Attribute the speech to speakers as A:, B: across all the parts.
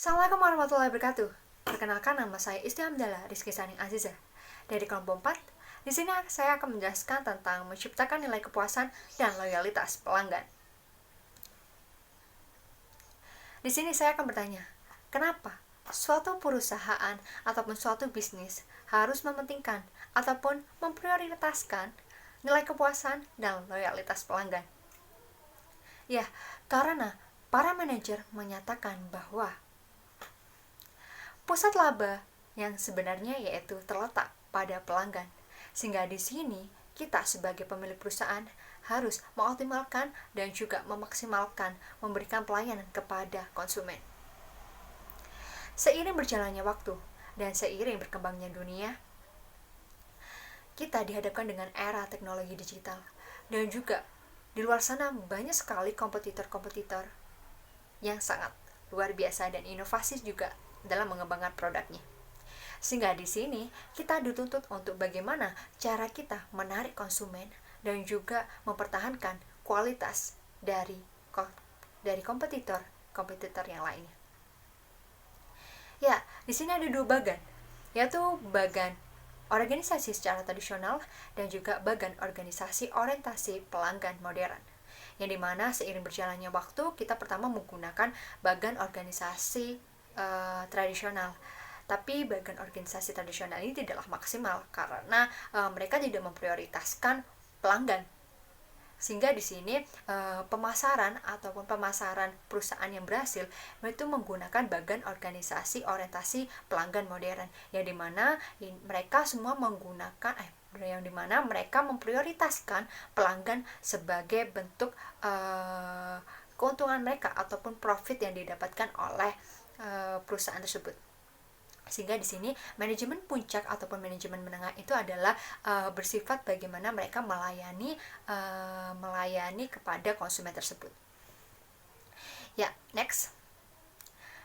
A: Assalamualaikum warahmatullahi wabarakatuh. Perkenalkan, nama saya Isti Hamdallah Rizky Sani Aziza dari kelompok 4. Di sini saya akan menjelaskan tentang menciptakan nilai kepuasan dan loyalitas pelanggan. Di sini saya akan bertanya, kenapa suatu perusahaan ataupun suatu bisnis harus mementingkan ataupun memprioritaskan nilai kepuasan dan loyalitas pelanggan? Ya, karena para manajer menyatakan bahwa pusat laba yang sebenarnya yaitu terletak pada pelanggan. Sehingga di sini kita sebagai pemilik perusahaan harus mengoptimalkan dan juga memaksimalkan memberikan pelayanan kepada konsumen. Seiring berjalannya waktu dan seiring berkembangnya dunia, kita dihadapkan dengan era teknologi digital dan juga di luar sana banyak sekali kompetitor-kompetitor yang sangat luar biasa dan inovasi juga dalam mengembangkan produknya. Sehingga di sini kita dituntut untuk bagaimana cara kita menarik konsumen dan juga mempertahankan kualitas dari kompetitor yang lainnya. Ya, di sini ada dua bagan, yaitu bagan organisasi secara tradisional dan juga bagan organisasi orientasi pelanggan modern. Yang dimana seiring berjalannya waktu kita pertama menggunakan bagan organisasi tradisional. Tapi bagan organisasi tradisional ini tidaklah maksimal karena mereka tidak memprioritaskan pelanggan. Sehingga di sini pemasaran perusahaan yang berhasil itu menggunakan bagan organisasi orientasi pelanggan modern, yang dimana mereka semua mereka memprioritaskan pelanggan sebagai bentuk keuntungan mereka ataupun profit yang didapatkan oleh perusahaan tersebut. Sehingga di sini manajemen puncak ataupun manajemen menengah itu adalah bersifat bagaimana mereka melayani kepada konsumen tersebut. Ya, next.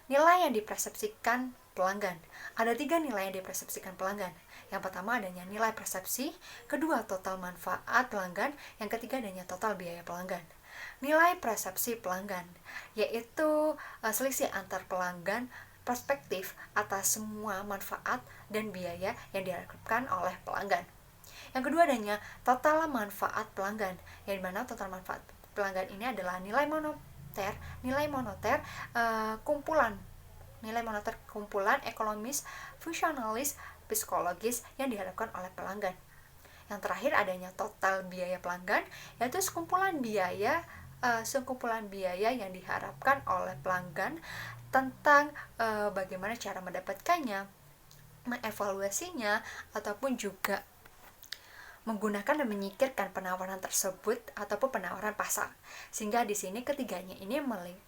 A: Nilai yang dipersepsikan pelanggan. Ada 3 nilai yang dipersepsikan pelanggan. Yang pertama adanya nilai persepsi, kedua total manfaat pelanggan, yang ketiga adanya total biaya pelanggan. Nilai persepsi pelanggan yaitu selisih antar pelanggan perspektif atas semua manfaat dan biaya yang diharapkan oleh pelanggan. Yang kedua adanya total manfaat pelanggan, yang dimana total manfaat pelanggan ini adalah nilai moneter kumpulan ekonomis, fungsionalis, psikologis yang diharapkan oleh pelanggan. Yang terakhir adanya total biaya pelanggan, yaitu sekumpulan biaya yang diharapkan oleh pelanggan tentang bagaimana cara mendapatkannya, mengevaluasinya, ataupun juga menggunakan dan menyingkirkan penawaran tersebut ataupun penawaran pasar. Sehingga di sini ketiganya ini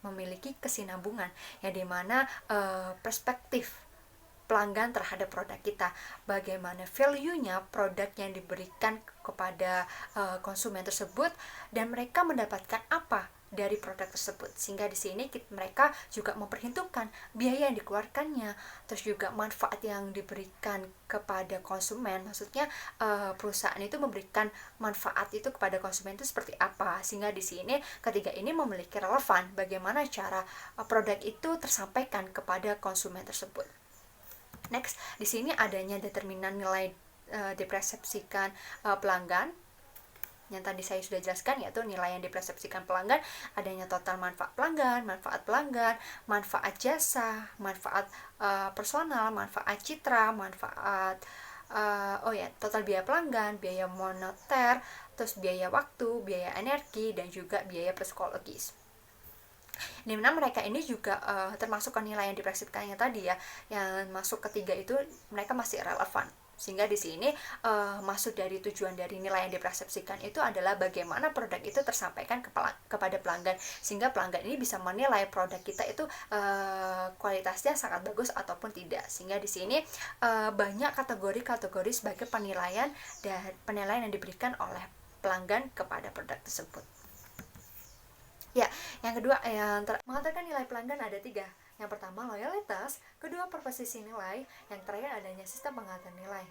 A: memiliki kesinambungan, yang dimana perspektif pelanggan terhadap produk kita, bagaimana value-nya produk yang diberikan kepada konsumen tersebut, dan mereka mendapatkan apa dari produk tersebut. Sehingga di sini mereka juga memperhitungkan biaya yang dikeluarkannya, terus juga manfaat yang diberikan kepada konsumen. Maksudnya perusahaan itu memberikan manfaat itu kepada konsumen itu seperti apa. Sehingga di sini ketiga ini memiliki relevan bagaimana cara produk itu tersampaikan kepada konsumen tersebut. Next, di sini adanya determinan nilai dipersepsikan pelanggan yang tadi saya sudah jelaskan, yaitu nilai yang dipersepsikan pelanggan adanya total manfaat pelanggan, manfaat jasa, manfaat personal, manfaat citra, total biaya pelanggan, biaya moneter, terus biaya waktu, biaya energi, dan juga biaya psikologis. Dimana mereka ini juga termasuk ke nilai yang dipersepsikannya tadi ya, yang masuk ketiga itu mereka masih relevan. Sehingga di sini maksud dari tujuan dari nilai yang dipersepsikan itu adalah bagaimana produk itu tersampaikan kepada pelanggan, sehingga pelanggan ini bisa menilai produk kita itu kualitasnya sangat bagus ataupun tidak. Sehingga di sini banyak kategori sebagai penilaian yang diberikan oleh pelanggan kepada produk tersebut. Ya, yang kedua, mengatakan nilai pelanggan ada 3. Yang pertama loyalitas, kedua posisi nilai, yang terakhir adanya sistem pengaturan nilai.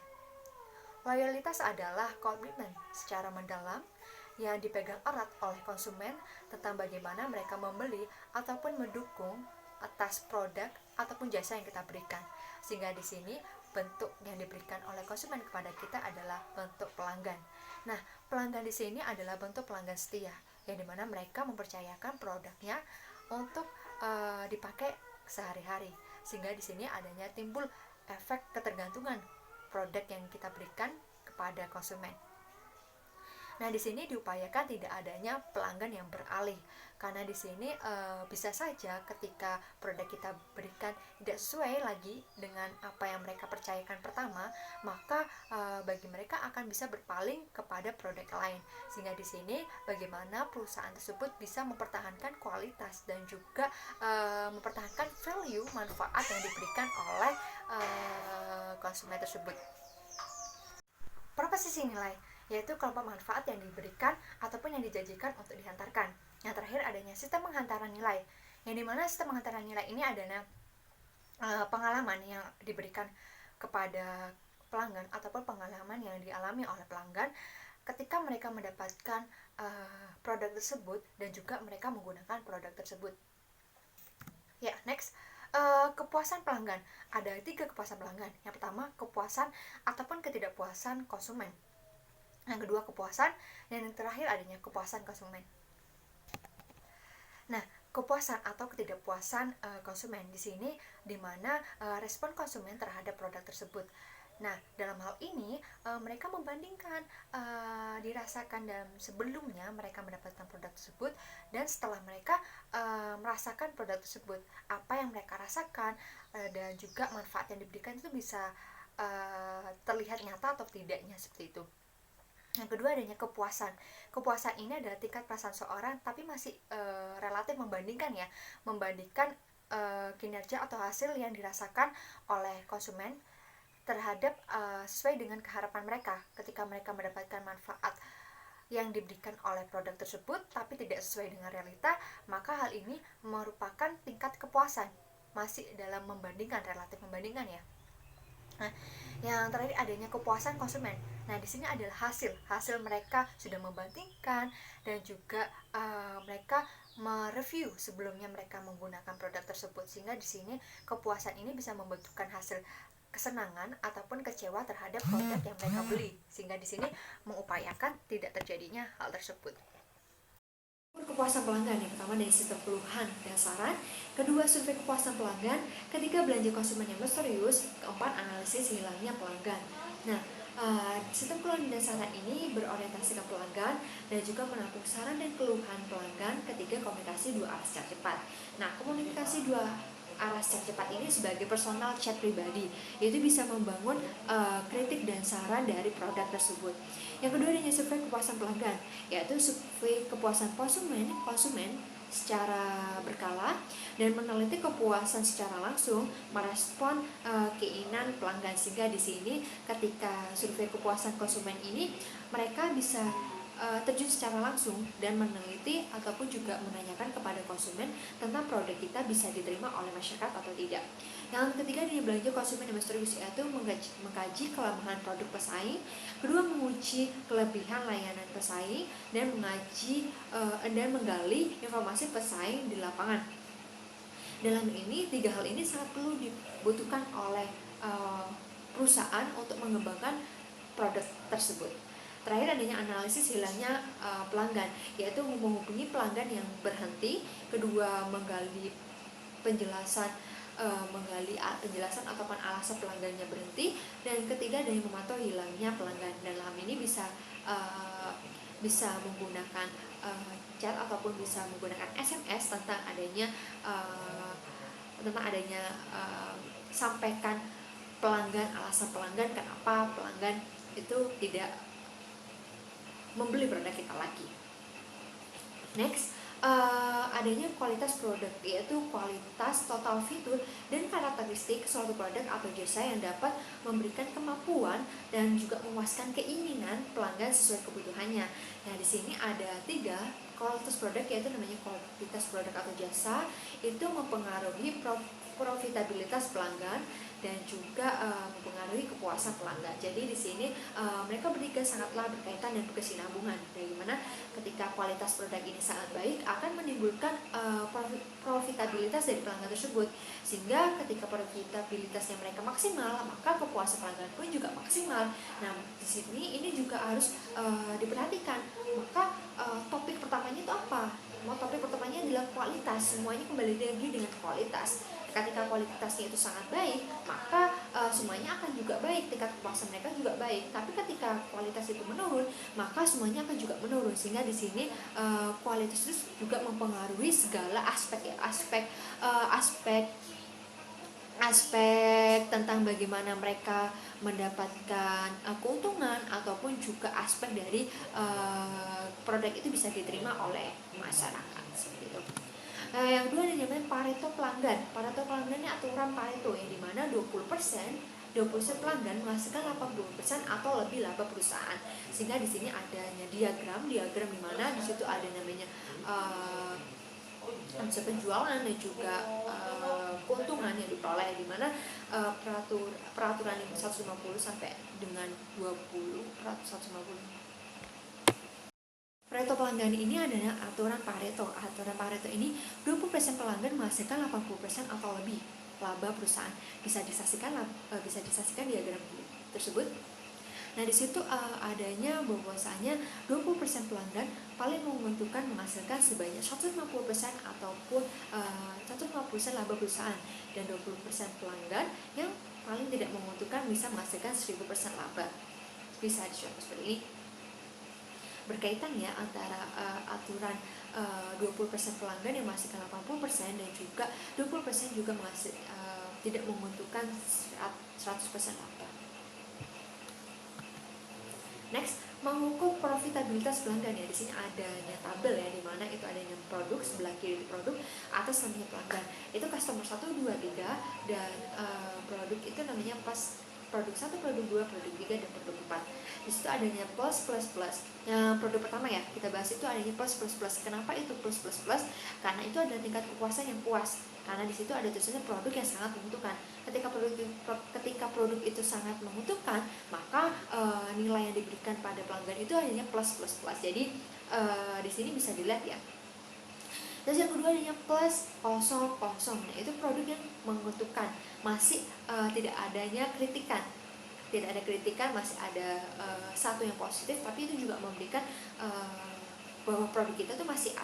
A: Loyalitas adalah komitmen secara mendalam yang dipegang erat oleh konsumen tentang bagaimana mereka membeli ataupun mendukung atas produk ataupun jasa yang kita berikan. Sehingga di sini bentuk yang diberikan oleh konsumen kepada kita adalah bentuk pelanggan. Nah, pelanggan di sini adalah bentuk pelanggan setia, yang dimana mereka mempercayakan produknya untuk dipakai sehari-hari. Sehingga di sini adanya timbul efek ketergantungan produk yang kita berikan kepada konsumen. Nah, di sini diupayakan tidak adanya pelanggan yang beralih, karena di sini bisa saja ketika produk kita berikan tidak sesuai lagi dengan apa yang mereka percayakan pertama, maka bagi mereka akan bisa berpaling kepada produk lain. Sehingga di sini bagaimana perusahaan tersebut bisa mempertahankan kualitas dan juga mempertahankan value manfaat yang diberikan oleh konsumen tersebut. Proposisi nilai, yaitu kelompok manfaat yang diberikan ataupun yang dijanjikan untuk dihantarkan. Yang terakhir adanya sistem penghantaran nilai, yang dimana sistem penghantaran nilai ini adalah pengalaman yang diberikan kepada pelanggan ataupun pengalaman yang dialami oleh pelanggan ketika mereka mendapatkan produk tersebut dan juga mereka menggunakan produk tersebut. Ya, next. Kepuasan pelanggan. Ada 3 kepuasan pelanggan. Yang pertama, kepuasan ataupun ketidakpuasan konsumen. Yang kedua, kepuasan, dan yang terakhir adanya kepuasan konsumen. Nah, kepuasan atau ketidakpuasan konsumen di sini di mana respon konsumen terhadap produk tersebut. Nah, dalam hal ini mereka membandingkan dirasakan dalam sebelumnya mereka mendapatkan produk tersebut dan setelah mereka merasakan produk tersebut, apa yang mereka rasakan dan juga manfaat yang diberikan itu bisa terlihat nyata atau tidaknya, seperti itu. Yang kedua adanya kepuasan. Kepuasan ini adalah tingkat perasaan seorang, tapi masih relatif membandingkan kinerja atau hasil yang dirasakan oleh konsumen terhadap sesuai dengan keharapan mereka ketika mereka mendapatkan manfaat yang diberikan oleh produk tersebut tapi tidak sesuai dengan realita, maka hal ini merupakan tingkat kepuasan, masih dalam membandingkan, relatif membandingkan ya. Nah, yang terakhir adanya kepuasan konsumen. Nah, di sini adalah hasil mereka sudah membandingkan dan juga mereka mereview sebelumnya mereka menggunakan produk tersebut, sehingga di sini kepuasan ini bisa membentukkan hasil kesenangan ataupun kecewa terhadap produk yang mereka beli, sehingga di sini mengupayakan tidak terjadinya hal tersebut. Kepuasan pelanggan, yang pertama dari sistem keluhan dan saran, kedua survei kepuasan pelanggan, ketiga belanja konsumen yang misterius, keempat analisis hilangnya pelanggan. Nah, sistem keluhan dan saran ini berorientasi ke pelanggan dan juga menampung saran dan keluhan pelanggan, ketiga komunikasi dua arah secara cepat. Nah, komunikasi dua arah secara cepat ini sebagai personal chat pribadi, yaitu bisa membangun kritik dan saran dari produk tersebut. Yang kedua adanya survei kepuasan pelanggan, yaitu survei kepuasan konsumen secara berkala dan meneliti kepuasan secara langsung, merespon keinginan pelanggan, sehingga di sini ketika survei kepuasan konsumen ini mereka bisa terjun secara langsung dan meneliti ataupun juga menanyakan kepada konsumen tentang produk kita bisa diterima oleh masyarakat atau tidak. Yang ketiga adalah belanja konsumen yang misterius, yaitu mengkaji kelemahan produk pesaing, kedua menguji kelebihan layanan pesaing, dan dan menggali informasi pesaing di lapangan. Dalam ini, 3 hal ini sangat perlu dibutuhkan oleh perusahaan untuk mengembangkan produk tersebut. Terakhir adanya analisis hilangnya pelanggan, yaitu menghubungi pelanggan yang berhenti, kedua menggali penjelasan ataupun alasan pelanggannya berhenti, dan ketiga dari memantau hilangnya pelanggan. Dalam ini bisa menggunakan chat ataupun bisa menggunakan SMS tentang adanya sampaikan pelanggan, alasan pelanggan kenapa pelanggan itu tidak membeli produk kita lagi. Next, adanya kualitas produk, yaitu kualitas total fitur dan karakteristik suatu produk atau jasa yang dapat memberikan kemampuan dan juga memuaskan keinginan pelanggan sesuai kebutuhannya. Nah, di sini ada 3 kualitas produk, yaitu namanya kualitas produk atau jasa, itu mempengaruhi profitabilitas pelanggan dan juga mempengaruhi kepuasan pelanggan. Jadi di sini mereka bertiga sangatlah berkaitan dan berkesinambungan. Bagaimana ketika kualitas produk ini sangat baik akan menimbulkan profitabilitas dari pelanggan tersebut, sehingga ketika profitabilitasnya mereka maksimal, maka kepuasan pelanggan pun juga maksimal. Nah, di sini ini juga harus diperhatikan. Maka topik pertamanya itu apa? Topik pertamanya adalah kualitas. Semuanya kembali lagi dengan kualitas. Ketika kualitasnya itu sangat baik, maka semuanya akan juga baik, tingkat kepuasan mereka juga baik. Tapi ketika kualitas itu menurun, maka semuanya akan juga menurun. Sehingga di sini kualitas itu juga mempengaruhi segala aspek ya, aspek tentang bagaimana mereka mendapatkan keuntungan, ataupun juga aspek dari produk itu bisa diterima oleh masyarakat seperti itu. Yang kedua ada namanya Pareto pelanggan. Pareto pelanggan ini aturan Pareto yang dimana 20% pelanggan menghasilkan 80% atau lebih laba perusahaan. Sehingga di sini adanya diagram di mana di situ ada namanya omset penjualan dan juga keuntungan yang diperoleh, di mana peraturan yang 150 sampai dengan 150. Pareto pelanggan ini adalah aturan Pareto. Aturan Pareto ini 20% pelanggan menghasilkan 80% atau lebih laba perusahaan. Bisa disaksikan diagram tersebut. Nah, di situ adanya bahwasanya 20% pelanggan paling menguntungkan menghasilkan sebanyak 150% ataupun 150% laba perusahaan, dan 20% pelanggan yang paling tidak menguntungkan bisa menghasilkan 1000% laba. Bisa dicontoh seperti ini. Berkaitan ya antara aturan 20% pelanggan yang menghasilkan 80% dan juga 20% juga tidak menguntungkan 100% laba. Next, mengukur profitabilitas pelanggan ya. Di sini adanya tabel ya, di mana itu adanya produk, sebelah kiri itu produk, atas namanya pelanggan. Itu customer 1, 2, 3, dan produk itu namanya pas produk 1, produk 2, produk 3, dan produk 4. Di situ adanya plus plus plus. Nah, produk pertama ya kita bahas itu adanya plus plus plus. Kenapa itu plus plus plus? Karena itu ada tingkat kepuasan yang puas. Karena di situ ada tulisannya produk yang sangat menguntungkan. Ketika produk itu sangat menguntungkan, maka nilai yang diberikan pada pelanggan itu hanya plus plus plus. Jadi di sini bisa dilihat ya. Terus yang kedua adanya plus kosong kosong. Nah, itu produk yang menguntungkan, masih tidak adanya kritikan. Tidak ada kritikan, masih ada satu yang positif, tapi itu juga memberikan bahwa produk kita tuh masih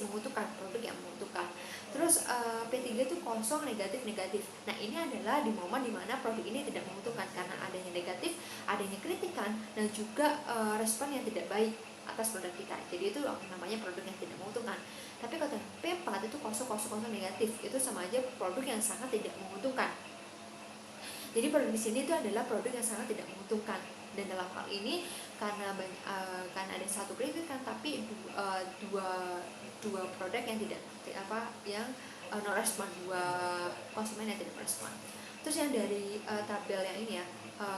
A: menguntungkan, produk yang menguntungkan. Terus P3 itu kosong, negatif. Nah, ini adalah di momen dimana produk ini tidak menguntungkan karena adanya negatif, adanya kritikan, dan juga respon yang tidak baik atas produk kita. Jadi itu namanya produk yang tidak menguntungkan. Tapi kalau P4 itu kosong negatif, itu sama aja produk yang sangat tidak menguntungkan. Jadi produk di sini itu adalah produk yang sangat tidak menguntungkan. Dan dalam hal ini karena ada satu kritikan, tapi dua produk yang tidak no respon, dua konsumen yang tidak merespon. Terus yang dari tabel yang ini ya,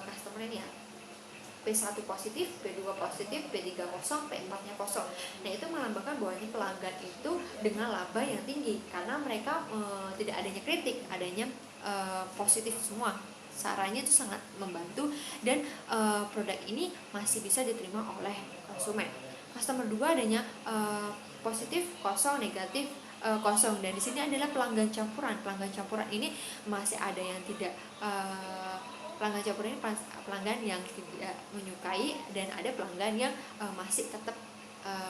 A: customer ini ya, P1 positif, P2 positif, P3 kosong, P4 nya kosong. Nah, itu melambangkan bahwa ini pelanggan itu dengan laba yang tinggi karena mereka tidak adanya kritik, adanya positif semua. Sarannya itu sangat membantu, dan produk ini masih bisa diterima oleh konsumen. Customer 2 adanya positif, kosong, negatif, kosong. Dan di sini adalah pelanggan campuran. Pelanggan campuran ini masih ada yang tidak pelanggan campuran ini pelanggan yang tidak menyukai, dan ada pelanggan yang masih tetap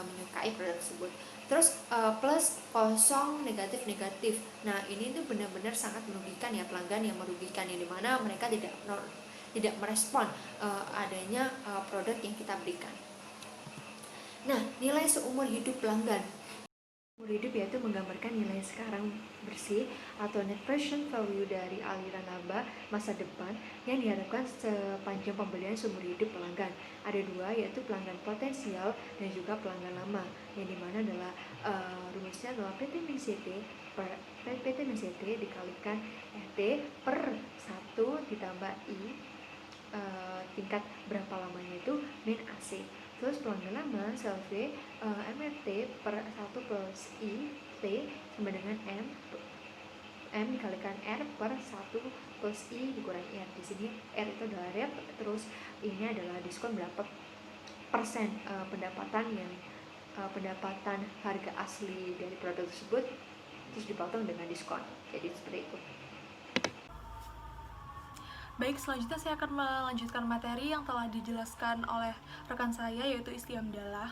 A: menyukai produk tersebut. Terus plus kosong, negatif. Nah, ini tuh benar-benar sangat merugikan ya, pelanggan yang merugikan, yang dimana mereka tidak merespon adanya produk yang kita berikan. Nah, nilai seumur hidup pelanggan. Seumur hidup yaitu menggambarkan nilai sekarang bersih atau net present value dari aliran laba masa depan yang diharapkan sepanjang pembelian seumur hidup pelanggan. Ada dua, yaitu pelanggan potensial dan juga pelanggan lama, yang dimana adalah rumusnya adalah PT MCT dikalikan FT per 1 ditambah I tingkat berapa lamanya itu min AC. Terus pelanggan lama sel V MRT per 1 plus I T sama dengan M dikalikan R per 1 plus I dikurangi R. Di sini R itu adalah rate, terus ini adalah diskon berapa persen pendapatan harga asli dari produk tersebut, terus dipotong dengan diskon. Jadi seperti itu.
B: Baik, selanjutnya saya akan melanjutkan materi yang telah dijelaskan oleh rekan saya, yaitu Isti Hamdalah.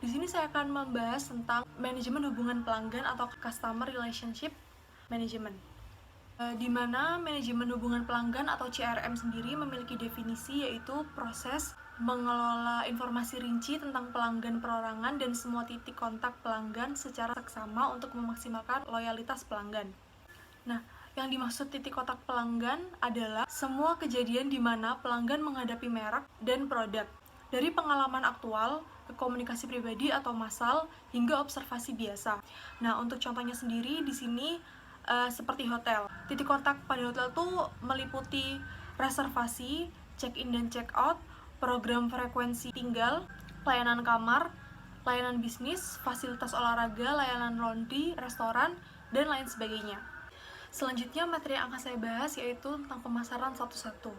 B: Di sini saya akan membahas tentang manajemen hubungan pelanggan atau Customer Relationship Management. Di mana manajemen hubungan pelanggan atau CRM sendiri memiliki definisi, yaitu proses mengelola informasi rinci tentang pelanggan perorangan dan semua titik kontak pelanggan secara seksama untuk memaksimalkan loyalitas pelanggan. Nah, yang dimaksud titik kontak pelanggan adalah semua kejadian di mana pelanggan menghadapi merek dan produk, dari pengalaman aktual ke komunikasi pribadi atau massal hingga observasi biasa. Nah, untuk contohnya sendiri di sini seperti hotel. Titik kontak pada hotel itu meliputi reservasi, check-in dan check-out, program frekuensi tinggal, layanan kamar, layanan bisnis, fasilitas olahraga, layanan laundry, restoran, dan lain sebagainya. Selanjutnya, materi yang akan saya bahas yaitu tentang pemasaran satu-satu.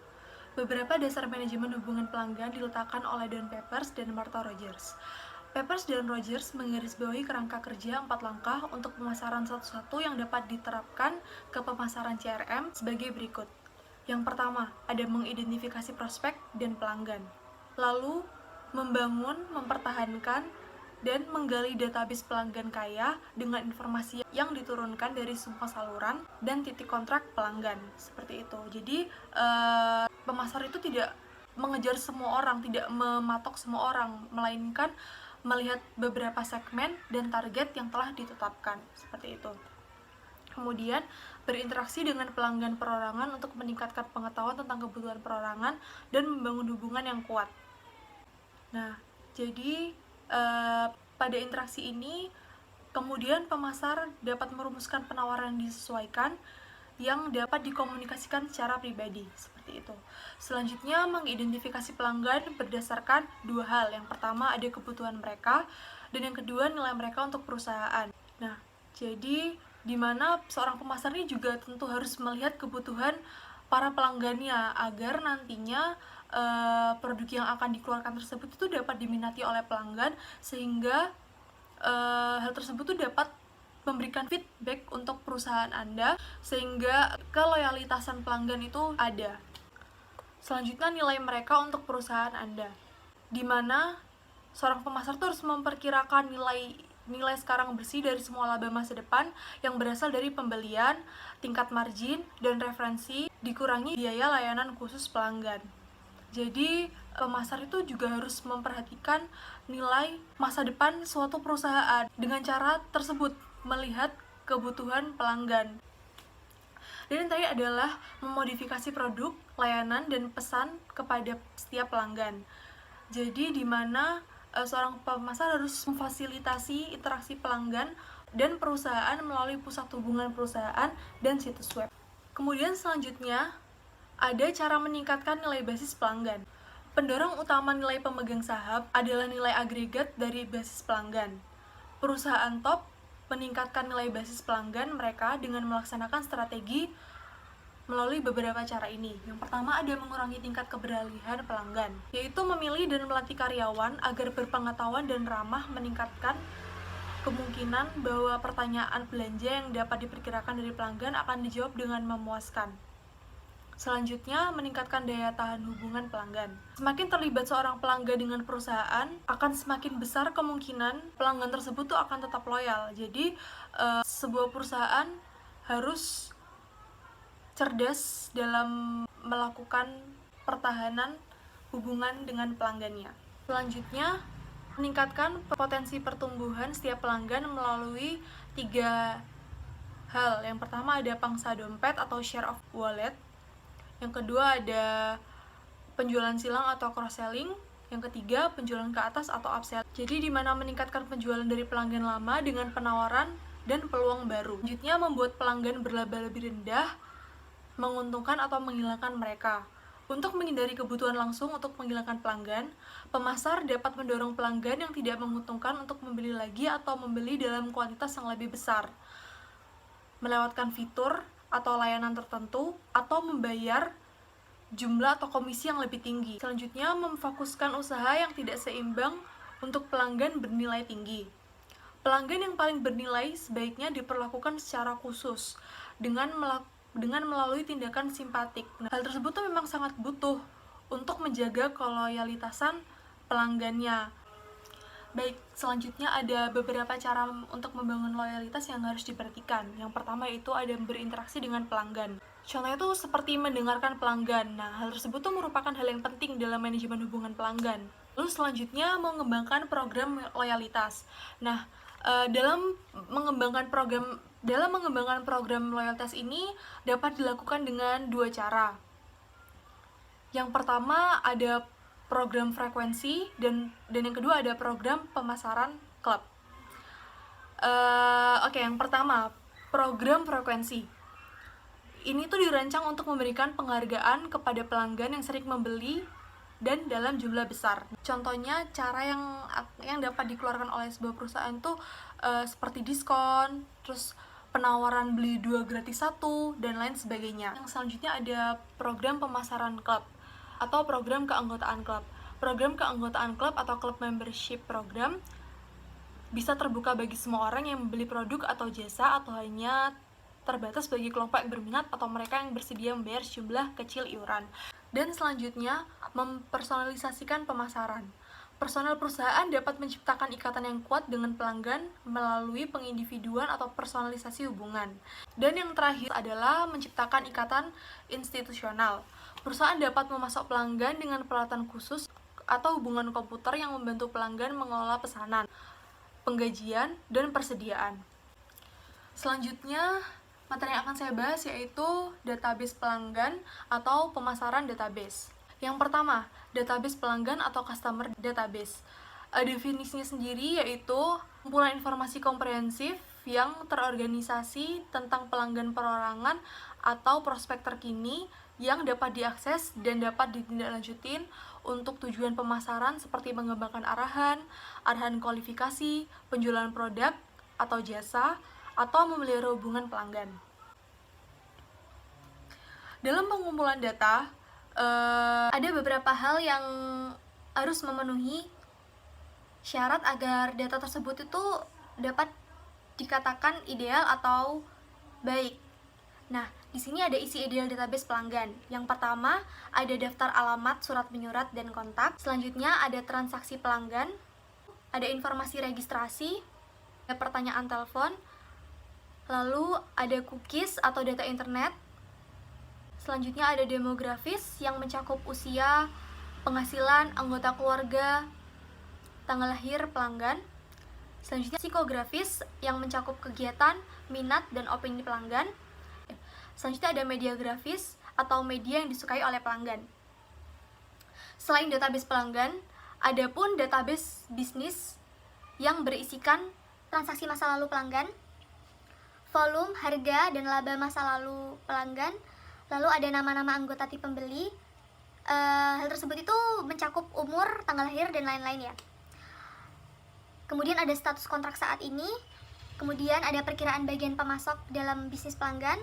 B: Beberapa dasar manajemen hubungan pelanggan diletakkan oleh Dan Peppers dan Martha Rogers. Peppers dan Rogers menggarisbawahi kerangka kerja 4 langkah untuk pemasaran satu-satu yang dapat diterapkan ke pemasaran CRM sebagai berikut. Yang pertama, ada mengidentifikasi prospek dan pelanggan. Lalu, membangun, mempertahankan, dan menggali database pelanggan kaya dengan informasi yang diturunkan dari semua saluran dan titik kontrak pelanggan, seperti itu. Jadi pemasar itu tidak mengejar semua orang, tidak mematok semua orang, melainkan melihat beberapa segmen dan target yang telah ditetapkan, seperti itu. Kemudian berinteraksi dengan pelanggan perorangan untuk meningkatkan pengetahuan tentang kebutuhan perorangan dan membangun hubungan yang kuat. Nah, jadi pada interaksi ini kemudian pemasar dapat merumuskan penawaran yang disesuaikan yang dapat dikomunikasikan secara pribadi, seperti itu. Selanjutnya, mengidentifikasi pelanggan berdasarkan 2 hal. Yang pertama, ada kebutuhan mereka, dan yang kedua, nilai mereka untuk perusahaan. Nah, jadi di mana seorang pemasar ini juga tentu harus melihat kebutuhan para pelanggannya agar nantinya produk yang akan dikeluarkan tersebut itu dapat diminati oleh pelanggan, sehingga hal tersebut itu dapat memberikan feedback untuk perusahaan Anda, sehingga keloyalitasan pelanggan itu ada. Selanjutnya, nilai mereka untuk perusahaan Anda, di mana seorang pemasar itu harus memperkirakan nilai sekarang bersih dari semua laba masa depan yang berasal dari pembelian, tingkat margin, dan referensi, dikurangi biaya layanan khusus pelanggan. Jadi, pemasar itu juga harus memperhatikan nilai masa depan suatu perusahaan dengan cara tersebut, melihat kebutuhan pelanggan. Dan yang tadi adalah memodifikasi produk, layanan, dan pesan kepada setiap pelanggan. Jadi, di mana seorang pemasar harus memfasilitasi interaksi pelanggan dan perusahaan melalui pusat hubungan perusahaan dan situs web. Kemudian selanjutnya, ada cara meningkatkan nilai basis pelanggan. Pendorong utama nilai pemegang saham adalah nilai agregat dari basis pelanggan. Perusahaan top meningkatkan nilai basis pelanggan mereka dengan melaksanakan strategi melalui beberapa cara ini. Yang pertama, ada mengurangi tingkat keberalihan pelanggan, yaitu memilih dan melatih karyawan agar berpengetahuan dan ramah, meningkatkan kemungkinan bahwa pertanyaan belanja yang dapat diperkirakan dari pelanggan akan dijawab dengan memuaskan. Selanjutnya, meningkatkan daya tahan hubungan pelanggan. Semakin terlibat seorang pelanggan dengan perusahaan, akan semakin besar kemungkinan pelanggan tersebut tuh akan tetap loyal. Jadi, sebuah perusahaan harus cerdas dalam melakukan pertahanan hubungan dengan pelanggannya. Selanjutnya, meningkatkan potensi pertumbuhan setiap pelanggan melalui 3 hal. Yang pertama, ada pangsa dompet atau share of wallet. Yang kedua, ada penjualan silang atau cross-selling. Yang ketiga, penjualan ke atas atau upsell. Jadi, di mana meningkatkan penjualan dari pelanggan lama dengan penawaran dan peluang baru. Selanjutnya, membuat pelanggan berlaba lebih rendah, menguntungkan atau menghilangkan mereka. Untuk menghindari kebutuhan langsung untuk menghilangkan pelanggan, pemasar dapat mendorong pelanggan yang tidak menguntungkan untuk membeli lagi atau membeli dalam kuantitas yang lebih besar. melewatkan fitur atau layanan tertentu, atau membayar jumlah atau komisi yang lebih tinggi. Selanjutnya, memfokuskan usaha yang tidak seimbang untuk pelanggan bernilai tinggi. Pelanggan yang paling bernilai sebaiknya diperlakukan secara khusus dengan melalui tindakan simpatik. Nah, hal tersebut tuh memang sangat butuh untuk menjaga keloyalitasan pelanggannya. Baik, selanjutnya ada beberapa cara untuk membangun loyalitas yang harus diperhatikan. Yang pertama itu ada berinteraksi dengan pelanggan. Contohnya itu seperti mendengarkan pelanggan. Nah, hal tersebut tuh merupakan hal yang penting dalam manajemen hubungan pelanggan. Lalu selanjutnya mengembangkan program loyalitas. Nah, dalam mengembangkan program loyalitas ini dapat dilakukan dengan dua cara. Yang pertama ada program frekuensi dan yang kedua ada program pemasaran klub. Yang pertama program frekuensi. Ini tuh dirancang untuk memberikan penghargaan kepada pelanggan yang sering membeli dan dalam jumlah besar. Contohnya cara yang dapat dikeluarkan oleh sebuah perusahaan tuh seperti diskon, terus penawaran beli 2 gratis 1 dan lain sebagainya. Yang selanjutnya ada program pemasaran klub atau program keanggotaan klub. Program keanggotaan klub atau club membership program bisa terbuka bagi semua orang yang membeli produk atau jasa, atau hanya terbatas bagi kelompok yang berminat atau mereka yang bersedia membayar sejumlah kecil iuran. Dan selanjutnya, mempersonalisasikan pemasaran. Personel perusahaan dapat menciptakan ikatan yang kuat dengan pelanggan melalui pengindividuan atau personalisasi hubungan. Dan yang terakhir adalah menciptakan ikatan institusional. Perusahaan dapat memasok pelanggan dengan peralatan khusus atau hubungan komputer yang membantu pelanggan mengelola pesanan, penggajian, dan persediaan. Selanjutnya, materi yang akan saya bahas yaitu database pelanggan atau pemasaran database. Yang pertama, database pelanggan atau customer database. Definisinya sendiri yaitu kumpulan informasi komprehensif yang terorganisasi tentang pelanggan perorangan atau prospek terkini yang dapat diakses dan dapat ditindaklanjutin untuk tujuan pemasaran seperti mengembangkan arahan kualifikasi, penjualan produk atau jasa, atau memelihara hubungan pelanggan. Dalam pengumpulan data, ada beberapa hal yang harus memenuhi syarat agar data tersebut itu dapat dikatakan ideal atau baik. Nah, di sini ada isi ideal database pelanggan. Yang pertama, ada daftar alamat, surat menyurat, dan kontak. Selanjutnya, ada transaksi pelanggan, ada informasi registrasi, ada pertanyaan telepon, lalu ada cookies atau data internet. Selanjutnya ada demografis yang mencakup usia, penghasilan, anggota keluarga, tanggal lahir pelanggan. Selanjutnya psikografis yang mencakup kegiatan, minat, dan opini pelanggan. Selanjutnya ada media grafis atau media yang disukai oleh pelanggan. Selain database pelanggan, ada pun database bisnis yang berisikan transaksi masa lalu pelanggan, volume, harga, dan laba masa lalu pelanggan. Lalu ada nama-nama anggota tim pembeli. Hal tersebut itu mencakup umur, tanggal lahir, dan lain-lain ya. Kemudian ada status kontrak saat ini. Kemudian ada perkiraan bagian pemasok dalam bisnis pelanggan.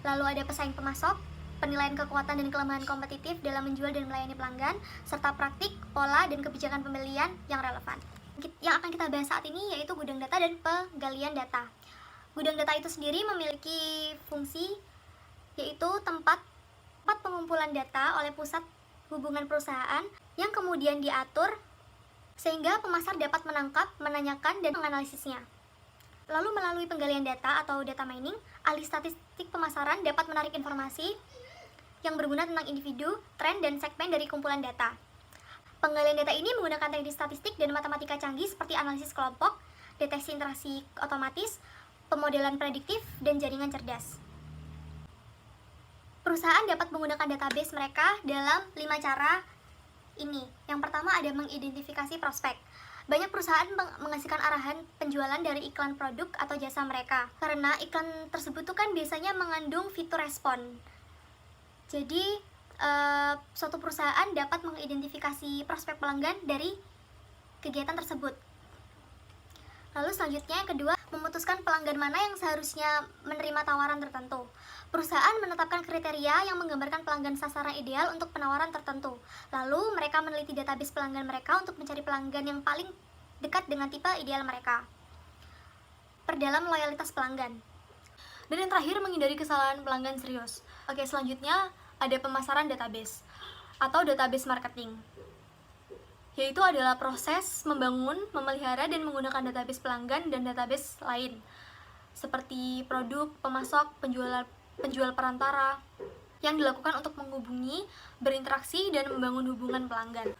B: Lalu ada pesaing pemasok, penilaian kekuatan dan kelemahan kompetitif dalam menjual dan melayani pelanggan, serta praktik, pola, dan kebijakan pembelian yang relevan. Yang akan kita bahas saat ini yaitu gudang data dan penggalian data. Gudang data itu sendiri memiliki fungsi yaitu tempat pengumpulan data oleh pusat hubungan perusahaan yang kemudian diatur sehingga pemasar dapat menangkap, menanyakan, dan menganalisisnya. Lalu melalui penggalian data atau data mining, ahli statistik pemasaran dapat menarik informasi yang berguna tentang individu, tren, dan segmen dari kumpulan data. Penggalian data ini menggunakan teknik statistik dan matematika canggih seperti analisis kelompok, deteksi interaksi otomatis, pemodelan prediktif, dan jaringan cerdas. Perusahaan dapat menggunakan database mereka dalam 5 cara ini. Yang pertama ada mengidentifikasi prospek. Banyak perusahaan mengasihkan arahan penjualan dari iklan produk atau jasa mereka. Karena iklan tersebut tuh kan biasanya mengandung fitur respon. Jadi, suatu perusahaan dapat mengidentifikasi prospek pelanggan dari kegiatan tersebut.
C: Lalu selanjutnya yang kedua, memutuskan pelanggan mana yang seharusnya menerima tawaran tertentu. Perusahaan menetapkan kriteria yang menggambarkan pelanggan sasaran ideal untuk penawaran tertentu. Lalu mereka meneliti database pelanggan mereka untuk mencari pelanggan yang paling dekat dengan tipe ideal mereka. Perdalam loyalitas pelanggan. Dan yang terakhir, menghindari kesalahan pelanggan serius. Oke, selanjutnya ada pemasaran database atau database marketing, yaitu adalah proses membangun, memelihara, dan menggunakan database pelanggan dan database lain seperti produk, pemasok, penjual perantara yang dilakukan untuk menghubungi, berinteraksi, dan membangun hubungan pelanggan.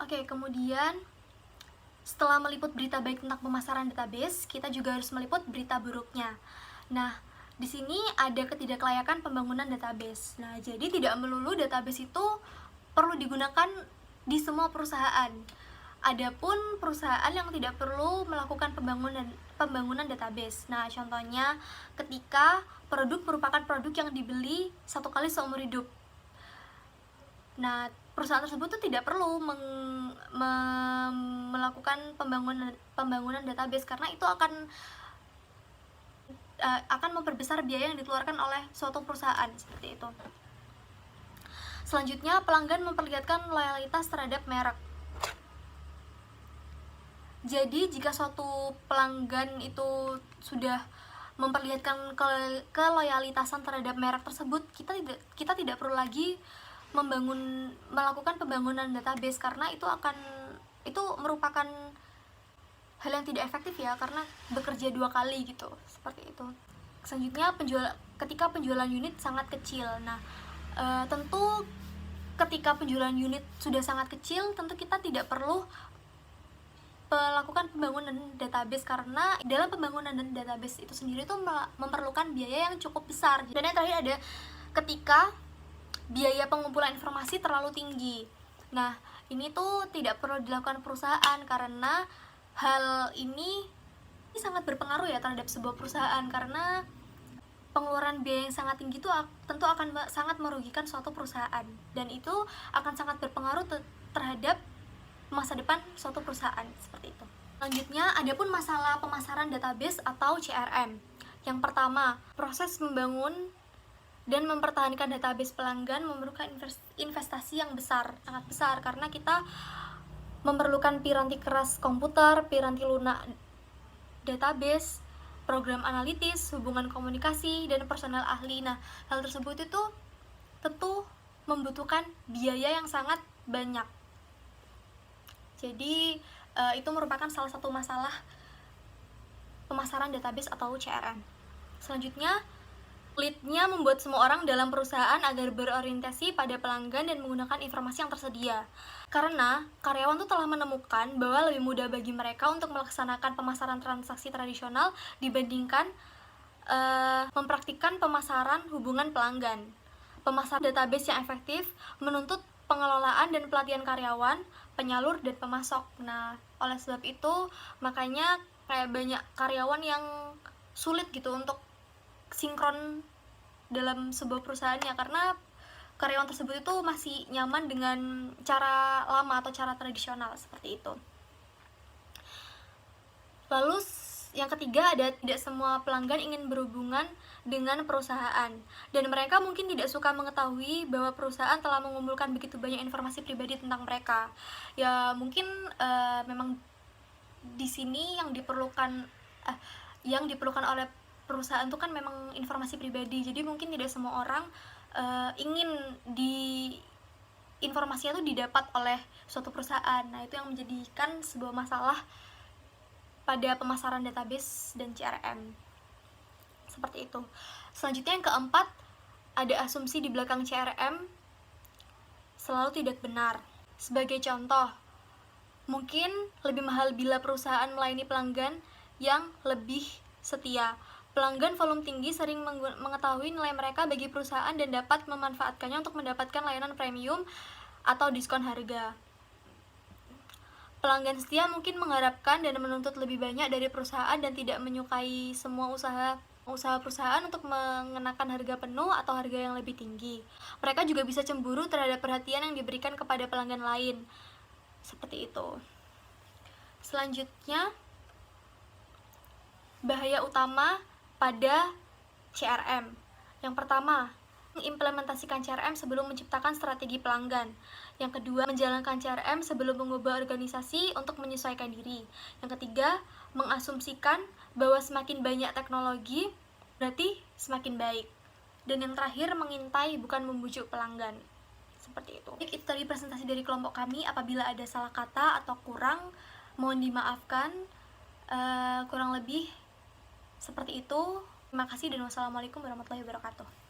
C: Oke, kemudian setelah meliput berita baik tentang pemasaran database, kita juga harus meliput berita buruknya. Nah, di sini ada ketidaklayakan pembangunan database. Nah, jadi tidak melulu database itu perlu digunakan di semua perusahaan. Adapun perusahaan yang tidak perlu melakukan pembangunan database. Nah, contohnya ketika produk merupakan produk yang dibeli satu kali seumur hidup. Nah, perusahaan tersebut tuh tidak perlu melakukan pembangunan database karena itu akan memperbesar biaya yang dikeluarkan oleh suatu perusahaan seperti itu. Selanjutnya, pelanggan memperlihatkan loyalitas terhadap merek. Jadi, jika suatu pelanggan itu sudah memperlihatkan keloyalitasan terhadap merek tersebut, kita tidak perlu lagi melakukan pembangunan database karena itu merupakan hal yang tidak efektif ya, karena bekerja 2 kali gitu, seperti itu. Selanjutnya, ketika penjualan unit sangat kecil. Nah, tentu ketika penjualan unit sudah sangat kecil, tentu kita tidak perlu melakukan pembangunan database karena dalam pembangunan database itu sendiri itu memerlukan biaya yang cukup besar. Dan yang terakhir ada ketika biaya pengumpulan informasi terlalu tinggi. Nah, ini tuh tidak perlu dilakukan perusahaan karena hal ini sangat berpengaruh ya terhadap sebuah perusahaan karena pengeluaran biaya yang sangat tinggi itu tentu akan sangat merugikan suatu perusahaan dan itu akan sangat berpengaruh terhadap masa depan suatu perusahaan seperti itu. Selanjutnya, adapun masalah pemasaran database atau CRM. Yang pertama, proses membangun dan mempertahankan database pelanggan memerlukan investasi yang sangat besar karena kita memerlukan piranti keras komputer, piranti lunak database, program analitis, hubungan komunikasi, dan personel ahli. Nah, hal tersebut itu tentu membutuhkan biaya yang sangat banyak. Jadi, itu merupakan salah satu masalah pemasaran database atau CRM. Selanjutnya, lead-nya membuat semua orang dalam perusahaan agar berorientasi pada pelanggan dan menggunakan informasi yang tersedia. Karena karyawan tuh telah menemukan bahwa lebih mudah bagi mereka untuk melaksanakan pemasaran transaksi tradisional dibandingkan mempraktikkan pemasaran hubungan pelanggan. Pemasaran database yang efektif menuntut pengelolaan dan pelatihan karyawan, penyalur, dan pemasok. Nah, oleh sebab itu, makanya kayak banyak karyawan yang sulit gitu untuk sinkron dalam sebuah perusahaannya karena karyawan tersebut itu masih nyaman dengan cara lama atau cara tradisional seperti itu. Lalu yang ketiga ada tidak semua pelanggan ingin berhubungan dengan perusahaan dan mereka mungkin tidak suka mengetahui bahwa perusahaan telah mengumpulkan begitu banyak informasi pribadi tentang mereka. Ya mungkin memang di sini yang diperlukan oleh perusahaan itu kan memang informasi pribadi, jadi mungkin tidak semua orang ingin informasinya itu didapat oleh suatu perusahaan. Nah, itu yang menjadikan sebuah masalah pada pemasaran database dan CRM seperti itu. Selanjutnya yang keempat, ada asumsi di belakang CRM selalu tidak benar. Sebagai contoh, mungkin lebih mahal bila perusahaan melayani pelanggan yang lebih setia. Pelanggan volume tinggi sering mengetahui nilai mereka bagi perusahaan dan dapat memanfaatkannya untuk mendapatkan layanan premium atau diskon harga. Pelanggan setia mungkin mengharapkan dan menuntut lebih banyak dari perusahaan dan tidak menyukai semua usaha perusahaan untuk mengenakan harga penuh atau harga yang lebih tinggi. Mereka juga bisa cemburu terhadap perhatian yang diberikan kepada pelanggan lain. Seperti itu. Selanjutnya, bahaya utama pada CRM. Yang pertama, mengimplementasikan CRM sebelum menciptakan strategi pelanggan. Yang kedua, menjalankan CRM sebelum mengubah organisasi untuk menyesuaikan diri. Yang ketiga, mengasumsikan bahwa semakin banyak teknologi berarti semakin baik. Dan yang terakhir, mengintai bukan membujuk pelanggan. Seperti itu. Itu tadi presentasi dari kelompok kami. Apabila ada salah kata atau kurang, mohon dimaafkan. Kurang lebih seperti itu. Terima kasih dan wassalamualaikum warahmatullahi wabarakatuh.